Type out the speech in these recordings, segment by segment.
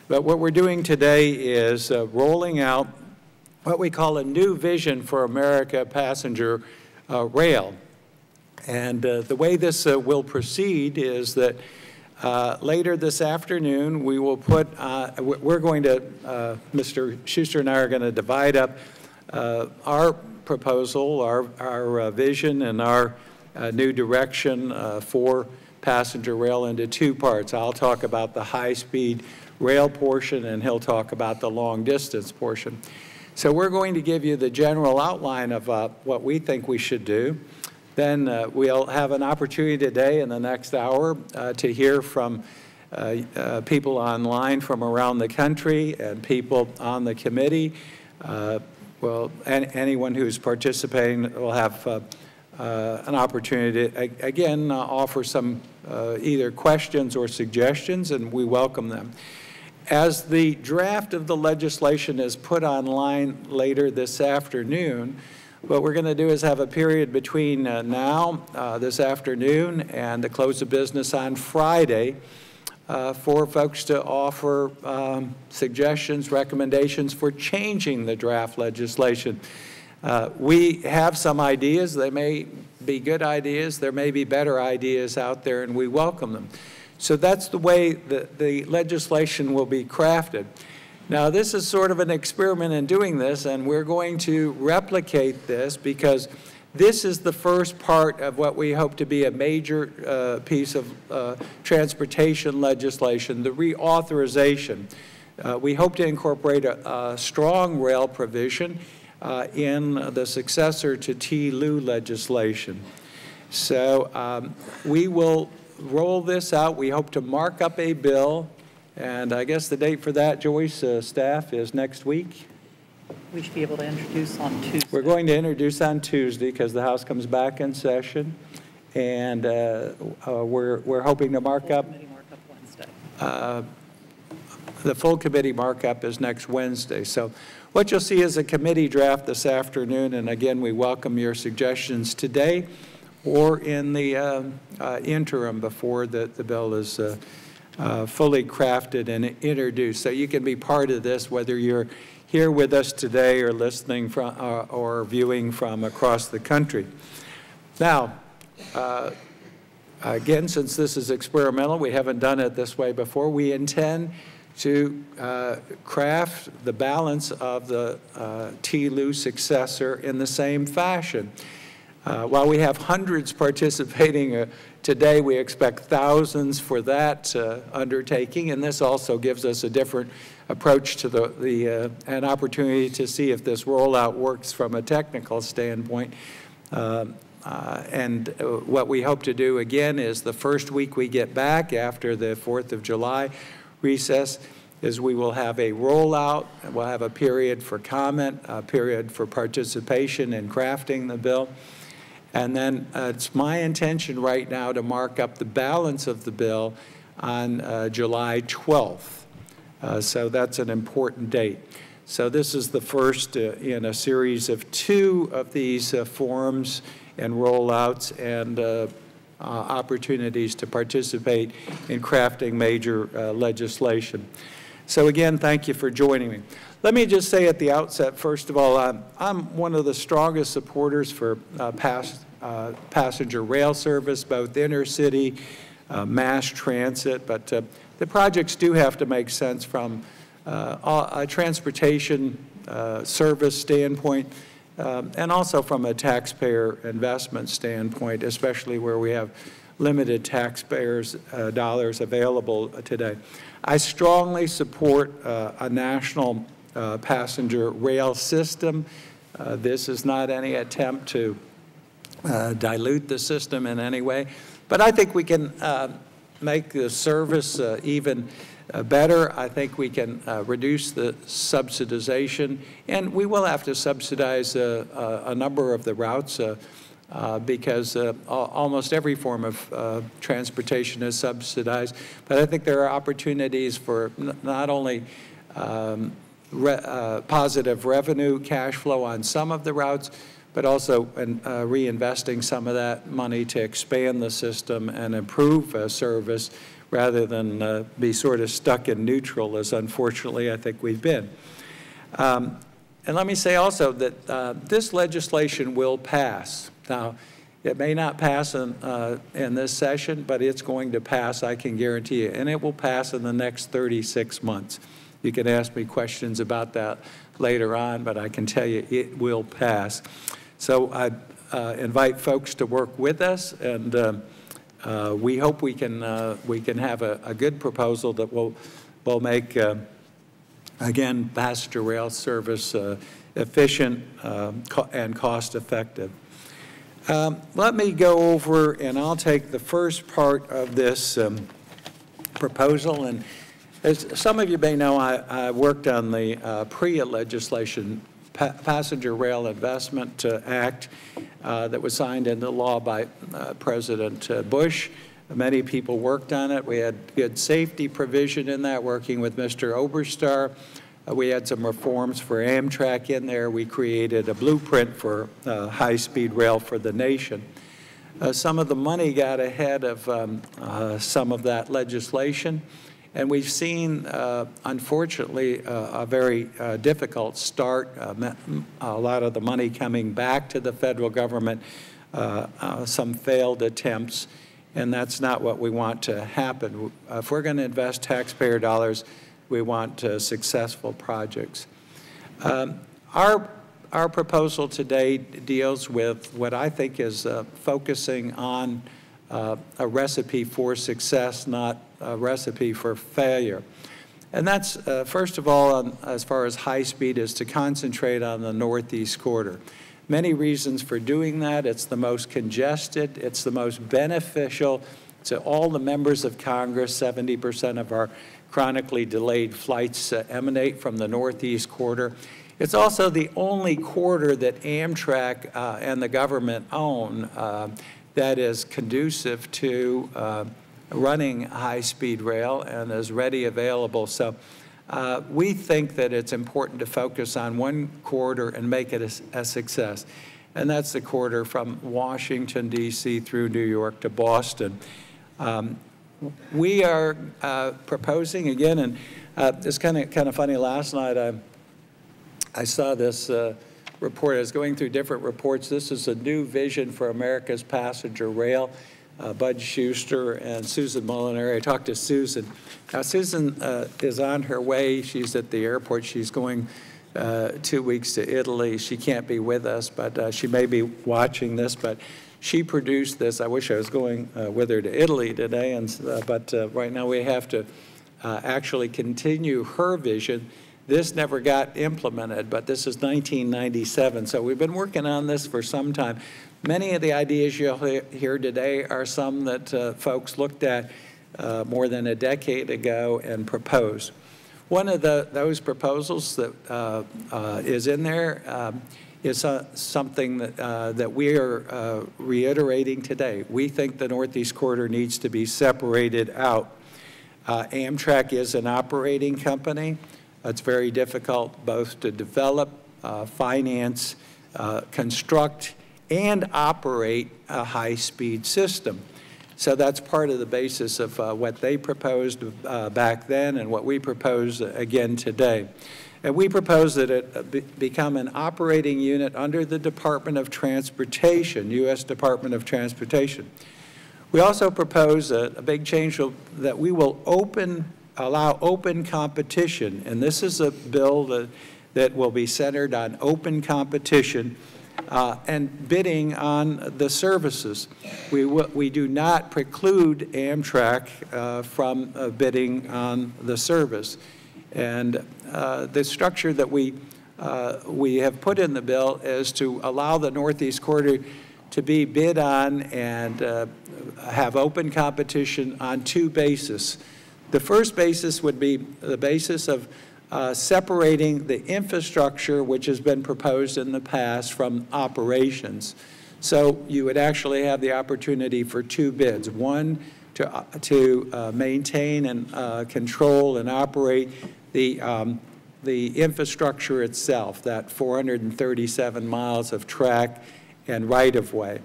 But what we're doing today is rolling out what we call a new vision for America passenger rail. And the way this will proceed is that later this afternoon we will put, we're going to, Mr. Schuster and I are going to divide up our proposal, our vision and our new direction for passenger rail into two parts. I'll talk about the high-speed rail portion and he'll talk about the long-distance portion. So we're going to give you the general outline of what we think we should do. Then we'll have an opportunity today in the next hour to hear from people online from around the country and people on the committee. Well, anyone who's participating will have an opportunity to, again, offer some either questions or suggestions, and we welcome them. As the draft of the legislation is put online later this afternoon, what we're going to do is have a period between this afternoon, and the close of business on Friday for folks to offer suggestions, recommendations for changing the draft legislation. We have some ideas. They may be good ideas. There may be better ideas out there, and we welcome them. So that's the way the legislation will be crafted. Now, this is sort of an experiment in doing this, and we're going to replicate this because this is the first part of what we hope to be a major piece of transportation legislation, the reauthorization. We hope to incorporate a strong rail provision in the successor to TLU legislation. So we will roll this out. We hope to mark up a bill, and I guess the date for that, Joyce, staff, is next week. We should be able to introduce on Tuesday. We're going to introduce on Tuesday because the House comes back in session, and we're hoping to mark up. Committee markup Wednesday. The full committee markup is next Wednesday. So what you'll see is a committee draft this afternoon, and again, we welcome your suggestions today or in the interim before the bill is fully crafted and introduced. So you can be part of this whether you're here with us today or listening from or viewing from across the country. Now, again, since this is experimental, we haven't done it this way before, we intend to craft the balance of the TLU successor in the same fashion. While we have hundreds participating today, we expect thousands for that undertaking, and this also gives us a different approach to an opportunity to see if this rollout works from a technical standpoint. And what we hope to do again is the first week we get back after the 4th of July recess is we will have a rollout, and we'll have a period for comment, a period for participation in crafting the bill. And then it's my intention right now to mark up the balance of the bill on July 12th. So that's an important date. So this is the first in a series of two of these forums and rollouts and opportunities to participate in crafting major legislation. So again, thank you for joining me. Let me just say at the outset, first of all, I'm one of the strongest supporters for passenger rail service, both intercity, mass transit, but the projects do have to make sense from a transportation service standpoint and also from a taxpayer investment standpoint, especially where we have limited taxpayers' dollars available today. I strongly support a national passenger rail system. This is not any attempt to dilute the system in any way, but I think we can make the service even better. I think we can reduce the subsidization, and we will have to subsidize a number of the routes because almost every form of transportation is subsidized. But I think there are opportunities for not only positive revenue cash flow on some of the routes, but also reinvesting some of that money to expand the system and improve service rather than be sort of stuck in neutral, as unfortunately I think we've been. And let me say also that this legislation will pass. Now, it may not pass in this session, but it's going to pass, I can guarantee you, and it will pass in the next 36 months. You can ask me questions about that later on, but I can tell you it will pass. So I invite folks to work with us, and we hope we can have a good proposal that will make, again, passenger rail service efficient and cost-effective. Let me go over, and I'll take the first part of this proposal. And as some of you may know, I worked on the PREA legislation, Passenger Rail Investment Act, that was signed into law by President Bush. Many people worked on it. We had good safety provision in that, working with Mr. Oberstar. We had some reforms for Amtrak in there. We created a blueprint for high-speed rail for the nation. Some of the money got ahead of some of that legislation, and we've seen, unfortunately, a very difficult start, a lot of the money coming back to the federal government, some failed attempts, and that's not what we want to happen. If we're going to invest taxpayer dollars, we want successful projects. Our proposal today deals with what I think is focusing on a recipe for success, not a recipe for failure. And that's, first of all, as far as high speed, is to concentrate on the Northeast Corridor. Many reasons for doing that. It's the most congested. It's the most beneficial to all the members of Congress. 70% of our chronically delayed flights emanate from the Northeast Corridor. It's also the only corridor that Amtrak and the government own that is conducive to running high-speed rail and is ready, available. So we think that it's important to focus on one corridor and make it a success. And that's the corridor from Washington, D.C. through New York to Boston. We are proposing, again, and it's kind of funny, last night I saw this report. I was going through different reports. This is a new vision for America's passenger rail. Bud Schuster and Susan Molinari. I talked to Susan. Now, Susan is on her way. She's at the airport. She's going 2 weeks to Italy. She can't be with us, but she may be watching this. But she produced this. I wish I was going with her to Italy today, but right now we have to actually continue her vision. This never got implemented, but this is 1997, so we've been working on this for some time. Many of the ideas you'll hear today are some that folks looked at more than a decade ago and proposed. One of those proposals that is in there is something that we are reiterating today. We think the Northeast Corridor needs to be separated out. Amtrak is an operating company. It's very difficult both to develop, finance, construct, and operate a high-speed system. So that's part of the basis of what they proposed back then and what we propose again today. And we propose that it become an operating unit under the Department of Transportation, U.S. Department of Transportation. We also propose a big change that we will allow open competition, and this is a bill that will be centered on open competition and bidding on the services. We do not preclude Amtrak from bidding on the service. And the structure that we have put in the bill is to allow the Northeast Corridor to be bid on and have open competition on two bases. The first basis would be the basis of separating the infrastructure, which has been proposed in the past, from operations. So you would actually have the opportunity for two bids. One, to maintain and control and operate the infrastructure itself, that 437 miles of track and right-of-way.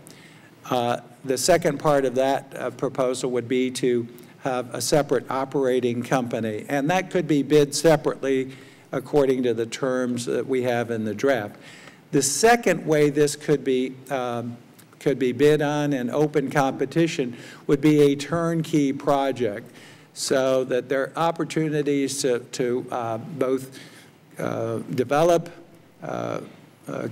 The second part of that proposal would be to have a separate operating company, and that could be bid separately according to the terms that we have in the draft. The second way this could be bid on in open competition would be a turnkey project, so that there are opportunities to both develop,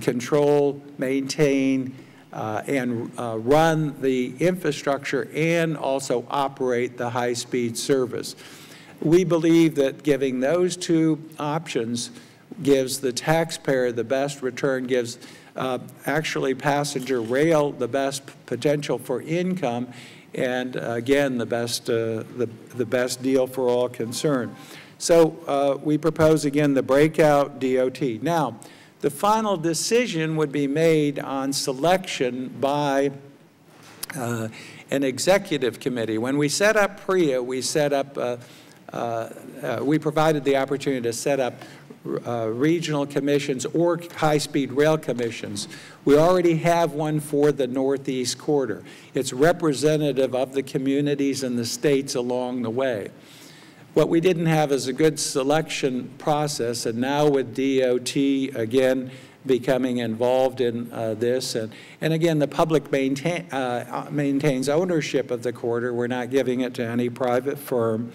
control, maintain, and run the infrastructure and also operate the high-speed service. We believe that giving those two options gives the taxpayer the best return, gives actually passenger rail the best potential for income, and again, the best deal for all concerned. So we propose, again, the breakout DOT. Now, the final decision would be made on selection by an executive committee. When we set up PREA, we set up, we provided the opportunity to set up regional commissions or high-speed rail commissions. We already have one for the Northeast Corridor. It's representative of the communities and the states along the way. What we didn't have is a good selection process, and now with DOT, again, becoming involved in this, and again, the public maintains ownership of the corridor. We're not giving it to any private firm.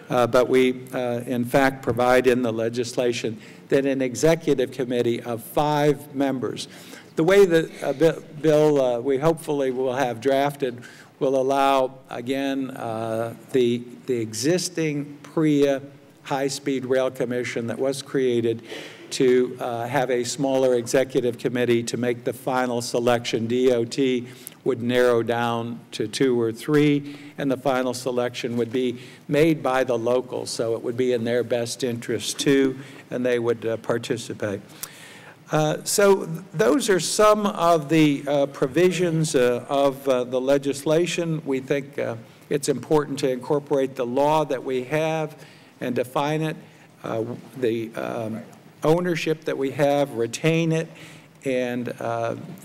But we, in fact, provide in the legislation that an executive committee of 5 members, the way that bill we hopefully will have drafted, will allow, again, the existing PREA high-speed rail commission that was created to have a smaller executive committee to make the final selection. DOT would narrow down to 2 or 3, and the final selection would be made by the locals, so it would be in their best interest too, and they would participate. So those are some of the provisions of the legislation. We think it's important to incorporate the law that we have and define it, the ownership that we have, retain it, and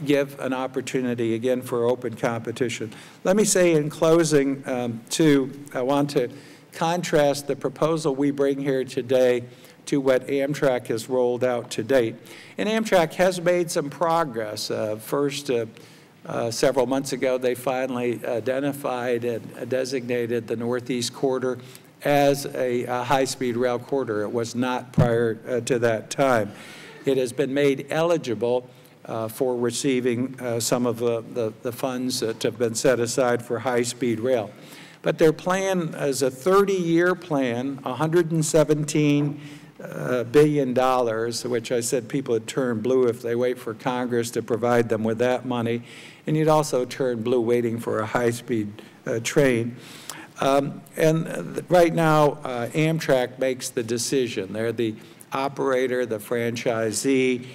give an opportunity, again, for open competition. Let me say in closing, I want to contrast the proposal we bring here today to what Amtrak has rolled out to date. And Amtrak has made some progress. First, several months ago, they finally identified and designated the Northeast Corridor as a high-speed rail corridor. It was not prior to that time. It has been made eligible for receiving some of the funds that have been set aside for high-speed rail. But their plan is a 30-year plan, $117 billion, which I said people would turn blue if they wait for Congress to provide them with that money. And you'd also turn blue waiting for a high-speed train. And right now, Amtrak makes the decision. They're the operator, the franchisee.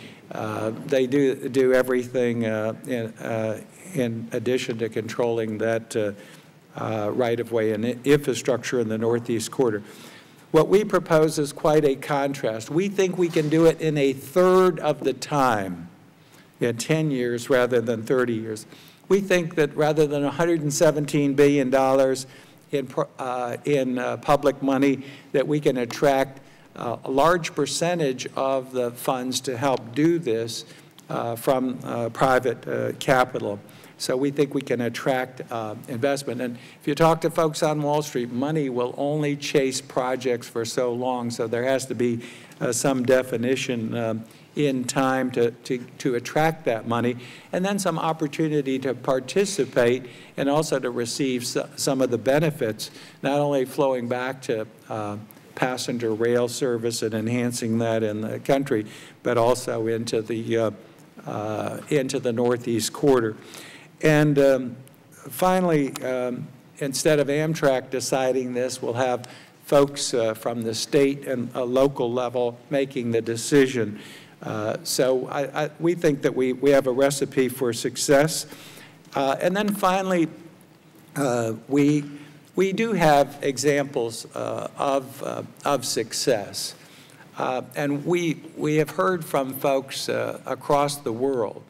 They do everything in addition to controlling that right-of-way and infrastructure in the Northeast Corridor. What we propose is quite a contrast. We think we can do it in a third of the time, in 10 years rather than 30 years. We think that rather than $117 billion in public money, that we can attract a large percentage of the funds to help do this from private capital. So we think we can attract investment. And if you talk to folks on Wall Street, money will only chase projects for so long, so there has to be some definition in time to attract that money, and then some opportunity to participate and also to receive some of the benefits, not only flowing back to passenger rail service and enhancing that in the country, but also into the Northeast Corridor. And finally, instead of Amtrak deciding this, we'll have folks from the state and local level making the decision. So we think that we have a recipe for success. And then finally, we do have examples of success. And we have heard from folks across the world